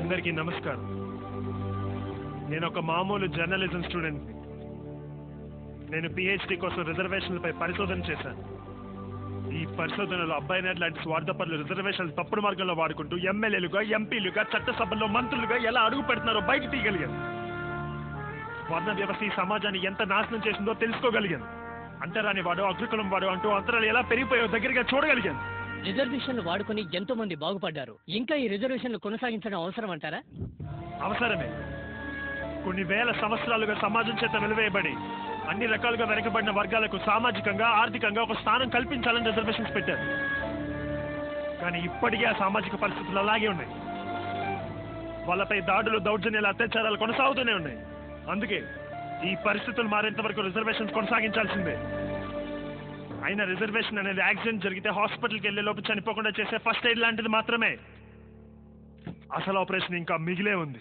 అందరికీ నమస్కారం. నేను ఒక మామూలు జర్నలిజం స్టూడెంట్. నేను పిహెచ్డి కోసం రిజర్వేషన్లపై పరిశోధన చేశాను. ఈ పరిశోధనలో అబ్బాయి నాయుడు లాంటి స్వార్థపరులు రిజర్వేషన్లు తప్పుడు మార్గంలో వాడుకుంటూ ఎమ్మెల్యేలుగా, ఎంపీలుగా, చట్టసభల్లో మంత్రులుగా ఎలా అడుగు పెడుతున్నారో బయట తీయగలిగాను. వర్ణ వ్యవస్థ ఈ సమాజాన్ని ఎంత నాశనం చేసిందో తెలుసుకోగలిగాను. అంటరాని వాడు, అగ్రకులం వాడు అంటూ అంతరాలు ఎలా పెరిగిపోయో దగ్గరగా చూడగలిగాను. రిజర్వేషన్లు వాడుకుని ఎంతో మంది బాగుపడ్డారు. ఇంకా ఈ రిజర్వేషన్లు కొనసాగించడం అవసరం అంటారా? అవసరమే. కొన్ని వేల సంవత్సరాలుగా సమాజం చేత వెలువేయబడి అన్ని రకాలుగా వెనకబడిన వర్గాలకు సామాజికంగా, ఆర్థికంగా ఒక స్థానం కల్పించాలని రిజర్వేషన్స్ పెట్టారు. కానీ ఇప్పటికీ ఆ సామాజిక పరిస్థితులు అలాగే ఉన్నాయి. వాళ్ళపై దాడులు, దౌర్జన్యాలు, అత్యాచారాలు కొనసాగుతూనే ఉన్నాయి. అందుకే ఈ పరిస్థితులు మారేంత వరకు రిజర్వేషన్స్ కొనసాగించాల్సిందే. అయినా రిజర్వేషన్ అనేది యాక్సిడెంట్ జరిగితే హాస్పిటల్కి వెళ్లే లోపు చనిపోకుండా చేసే ఫస్ట్ ఎయిడ్ లాంటిది మాత్రమే. అసలు ఆపరేషన్ ఇంకా మిగిలే ఉంది.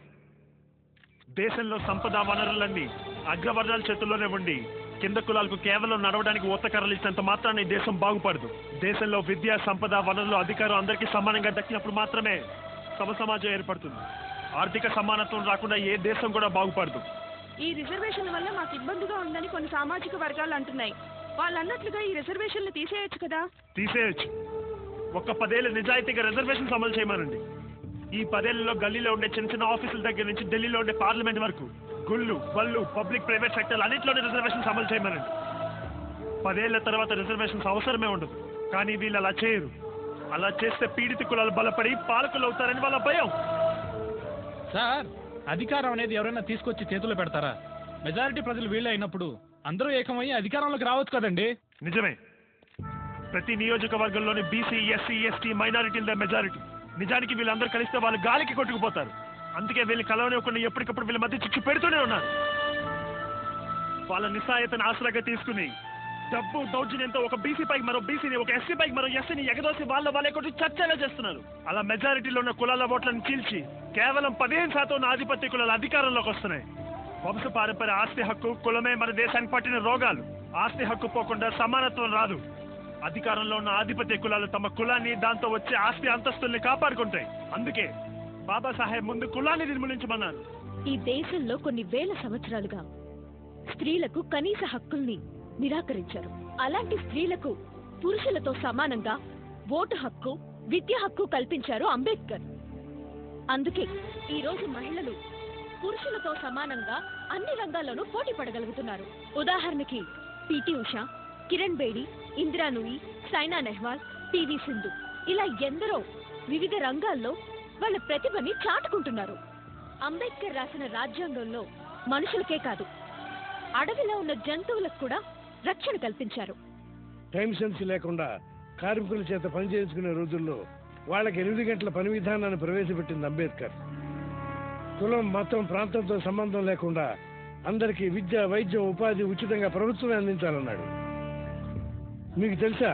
దేశంలో సంపద వనరులన్నీ అగ్రవర్ణాల చేతుల్లోనే ఉండి కింద కులాలకు కేవలం నడవడానికి ఊతకర్రలు ఇచ్చినంత మాత్రాన్ని దేశం బాగుపడదు. దేశంలో విద్య, సంపద, వనరులు, అధికారం అందరికీ సమానంగా దక్కినప్పుడు మాత్రమే సమాజం ఏర్పడుతుంది. ఆర్థిక సమానత్వం రాకుండా ఏ దేశం కూడా బాగుపడదు. ఈ రిజర్వేషన్ల వల్ల మాకు ఇబ్బందిగా ఉందని కొన్ని సామాజిక వర్గాలు అంటున్నాయి. వాళ్ళు అన్నట్లుగా ఈ రిజర్వేషన్లు తీసేయచ్చు కదా? తీసేయచ్చు. ఒక్క 10 ఏళ్ళు నిజాయితీగా రిజర్వేషన్స్ అమలు చేయమనండి. ఈ 10 ఏళ్లలో గల్లీలో ఉండే చిన్న చిన్న ఆఫీసుల దగ్గర నుంచి ఢిల్లీలో ఉండే పార్లమెంట్ వరకు గుళ్ళు, బళ్ళు, పబ్లిక్, ప్రైవేట్ సెక్టర్లు అన్నింటిలోనే రిజర్వేషన్స్ అమలు చేయమనండి. 10 ఏళ్ల తర్వాత రిజర్వేషన్స్ అవసరమే ఉండదు. కానీ వీళ్ళు అలా చేయరు. అలా చేస్తే పీడిత కులాలు బలపడి పాలకులు అవుతారని వాళ్ళ భయం. సార్, అధికారం అనేది ఎవరైనా తీసుకొచ్చి చేతుల్లో పెడతారా? మెజారిటీ ప్రజలు వీళ్ళే అయినప్పుడు అందరూ ఏకమయ్యి అధికారంలోకి రావచ్చు కదండి. నిజమే. ప్రతి నియోజకవర్గంలోని బీసీ, ఎస్సీ, ఎస్టీ, మైనారిటీల మెజారిటీ. నిజానికి వీళ్ళందరూ కలిస్తే వాళ్ళు గాలికి కొట్టుకుపోతారు. అందుకే వీళ్ళు కలవనివ్వకుండా ఎప్పటికప్పుడు వీళ్ళ మధ్య చిచ్చు పెడుతూనే ఉన్నారు. వాళ్ళ నిస్సాయతను ఆసరాగా తీసుకుని డబ్బు, దౌర్జన్యంతో ఒక బీసీ పైకి మరో బీసీని, ఒక ఎస్సీ పైకి మరో ఎస్సీని ఎగదోసి వాళ్ళే కొట్టి చర్చలా చేస్తున్నారు. అలా మెజారిటీలో ఉన్న కులాల ఓట్లను చీల్చి కేవలం 15% ఉన్న ఆధిపత్య కులాల అధికారంలోకి వస్తున్నాయి. వంశ పారంపర్య ఆస్తి హక్కు, కులమే మన దేశానికి పట్టిన రోగాలు. ఆస్తి హక్కు పోకుండా సమానత్వం రాదు. అధికారంలో ఉన్న ఆధిపత్య కులాలు తమ కులాన్ని, దాంతో వచ్చే ఆస్తి అంతస్తుల్ని కాపాడుకుంటాయి. అందుకే బాబాసాహెబ్ ముందు కులాన్ని నిర్మూలించమన్నారు. ఈ దేశంలో కొన్ని వేల సంవత్సరాలుగా స్త్రీలకు కనీస హక్కుల్ని నిరాకరించారు. అలాంటి స్త్రీలకు పురుషులతో సమానంగా ఓటు హక్కు, విద్య హక్కు కల్పించారు అంబేద్కర్. అందుకే ఈ రోజు మహిళలు పురుషులతో సమానంగా అన్ని రంగాల్లోనూ పోటీ పడగలుగుతున్నారు. ఉదాహరణకి పిటి ఉషా, కిరణ్ బేడి, ఇందిరా నూయి, సైనా నెహ్వాల్, పివి సింధు ఇలా ఎందరో వివిధ రంగాల్లో వాళ్ళ ప్రతిభని చాటుకుంటున్నారు. అంబేద్కర్ రాసిన రాజ్యాంగంలో మనుషులకే కాదు, అడవిలో ఉన్న జంతువులకు కూడా రక్షణ కల్పించారు. టైం సెన్స్ లేకుండా కార్మికుల చేత పని చేయించుకునే రోజుల్లో వాళ్ళకి 8 గంటల పని విధానాన్ని ప్రవేశపెట్టింది అంబేద్కర్. కులం, మతం, ప్రాంతంతో సంబంధం లేకుండా అందరికీ విద్య, వైద్యం, ఉపాధి ఉచితంగా ప్రభుత్వమే అందించాలన్నాడు. మీకు తెలుసా,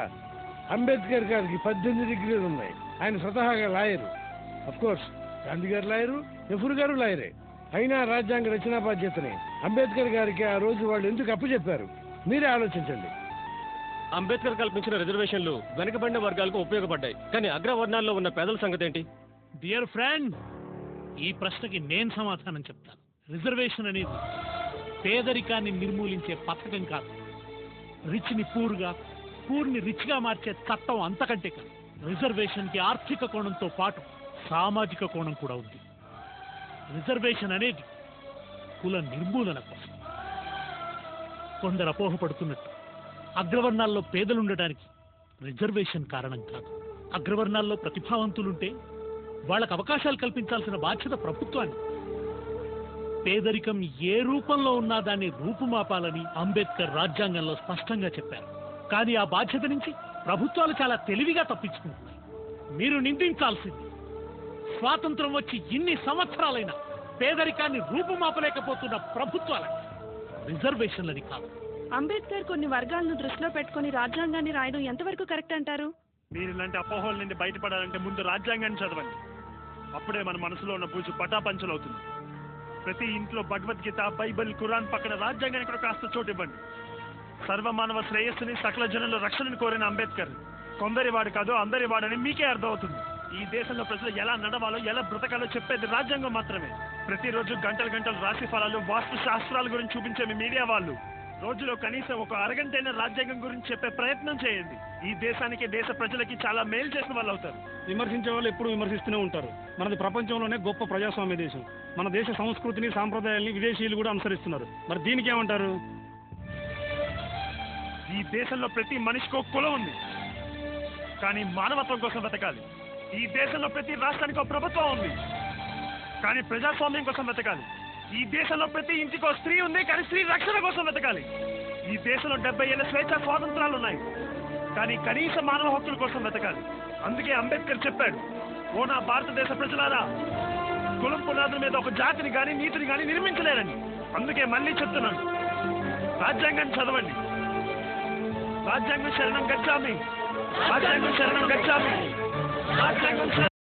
అంబేద్కర్ గారికి 18 డిగ్రీలు ఉన్నాయి. ఆయన స్వతహాగా లాయరు. అఫ్కోర్స్ గాంధీ గారు లాయరు, నెహ్రూ గారు లాయరే. అయినా రాజ్యాంగ రచనా బాధ్యతని అంబేద్కర్ గారికి ఆ రోజు వాళ్ళు ఎందుకు అప్పచెప్పారు? మీరే ఆలోచించండి. అంబేద్కర్ కల్పించిన రిజర్వేషన్లు వెనుకబడిన వర్గాలకు ఉపయోగపడ్డాయి. కానీ అగ్రవర్ణాల్లో ఉన్న పేదల సంగతి ఏంటి? డియర్ ఫ్రెండ్, ఈ ప్రశ్నకి నేను సమాధానం చెప్తాను. రిజర్వేషన్ అనేది పేదరికాన్ని నిర్మూలించే పథకం కాదు. రిచ్ని పూర్గా, పూర్ని రిచ్గా మార్చే చట్టం అంతకంటే కాదు. రిజర్వేషన్కి ఆర్థిక కోణంతో పాటు సామాజిక కోణం కూడా ఉంది. రిజర్వేషన్ అనేది కుల నిర్మూలన కోసం. కొందరు అపోహపడుతున్నట్టు అగ్రవర్ణాల్లో పేదలుండటానికి రిజర్వేషన్ కారణం కాదు. అగ్రవర్ణాల్లో ప్రతిభావంతులుంటే వాళ్ళకు అవకాశాలు కల్పించాల్సిన బాధ్యత ప్రభుత్వాన్ని. పేదరికం ఏ రూపంలో ఉన్నా దాన్ని రూపుమాపాలని అంబేద్కర్ రాజ్యాంగంలో స్పష్టంగా చెప్పారు. కానీ ఆ బాధ్యత నుంచి ప్రభుత్వాలు చాలా తెలివిగా తప్పించుకుంటున్నాయి. మీరు నిందించాల్సింది స్వాతంత్రం వచ్చి ఇన్ని సంవత్సరాలైనా పేదరికాన్ని రూపుమాపలేకపోతున్న ప్రభుత్వాలని, రిజర్వేషన్లని కాదు. అంబేద్కర్ కొన్ని వర్గాలను దృష్టిలో పెట్టుకుని రాజ్యాంగాన్ని రాయడం ఎంతవరకు కరెక్ట్ అంటారు? మీరు ఇలాంటి అపోహల నుండి బయటపడాలంటే ముందు రాజ్యాంగాన్ని చదవండి. అప్పుడే మన మనసులో ఉన్న బూజు పటాపంచలవుతుంది. ప్రతి ఇంట్లో భగవద్గీత, బైబిల్, ఖురాన్ పక్కన రాజ్యాంగానికి కూడా కాస్త చోటు ఇవ్వండి. సర్వమానవ శ్రేయస్సుని, సకల జనుల రక్షణను కోరిన అంబేద్కర్ కొందరి వాడు కాదు, అందరి వాడని మీకే అర్థమవుతుంది. ఈ దేశంలో ప్రజలు ఎలా నడవాలో ఎలా బ్రతకాలో చెప్పేది రాజ్యాంగం మాత్రమే. ప్రతిరోజు గంటలు గంటలు రాశి ఫలాలు వాస్తు శాస్త్రాల గురించి చూపించే మీ మీడియా వాళ్ళు రోజులో కనీసం ఒక అరగంటైన రాజ్యాంగం గురించి చెప్పే ప్రయత్నం చేయండి. ఈ దేశానికి దేశ ప్రజలకి చాలా మేలు చేసిన వాళ్ళు అవుతారు. విమర్శించే వాళ్ళు ఎప్పుడు విమర్శిస్తూనే ఉంటారు. మనది ప్రపంచంలోనే గొప్ప ప్రజాస్వామ్య దేశం. మన దేశ సంస్కృతిని సాంప్రదాయాల్ని విదేశీయులు కూడా అనుసరిస్తున్నారు. మరి దీనికి ఏమంటారు? ఈ దేశంలో ప్రతి మనిషికి ఒక కులం ఉంది, కానీ మానవత్వం కోసం వెతకాలి. ఈ దేశంలో ప్రతి రాష్ట్రానికి ఒక ప్రభుత్వం ఉంది, కానీ ప్రజాస్వామ్యం కోసం వెతకాలి. ఈ దేశంలో ప్రతి ఇంటికి ఒక స్త్రీ ఉంది, కానీ స్త్రీ రక్షణ కోసం వెతకాలి. ఈ దేశంలో 70 ఏళ్ల స్వేచ్ఛ స్వాతంత్రాలు ఉన్నాయి, కానీ కనీస మానవ హక్కుల కోసం వెతకాలి. అందుకే అంబేద్కర్ చెప్పాడు, ఓ నా భారతదేశ ప్రజలారా, కులం పునాదుల మీద ఒక జాతిని గాని నీతిని గాని నిర్మించలేరని. అందుకే మళ్ళీ చెప్తున్నాను, రాజ్యాంగాన్ని చదవండి. రాజ్యాంగం శరణం గచ్చామి, రాజ్యాంగం శరణం గచ్చామి, రాజ్యాంగం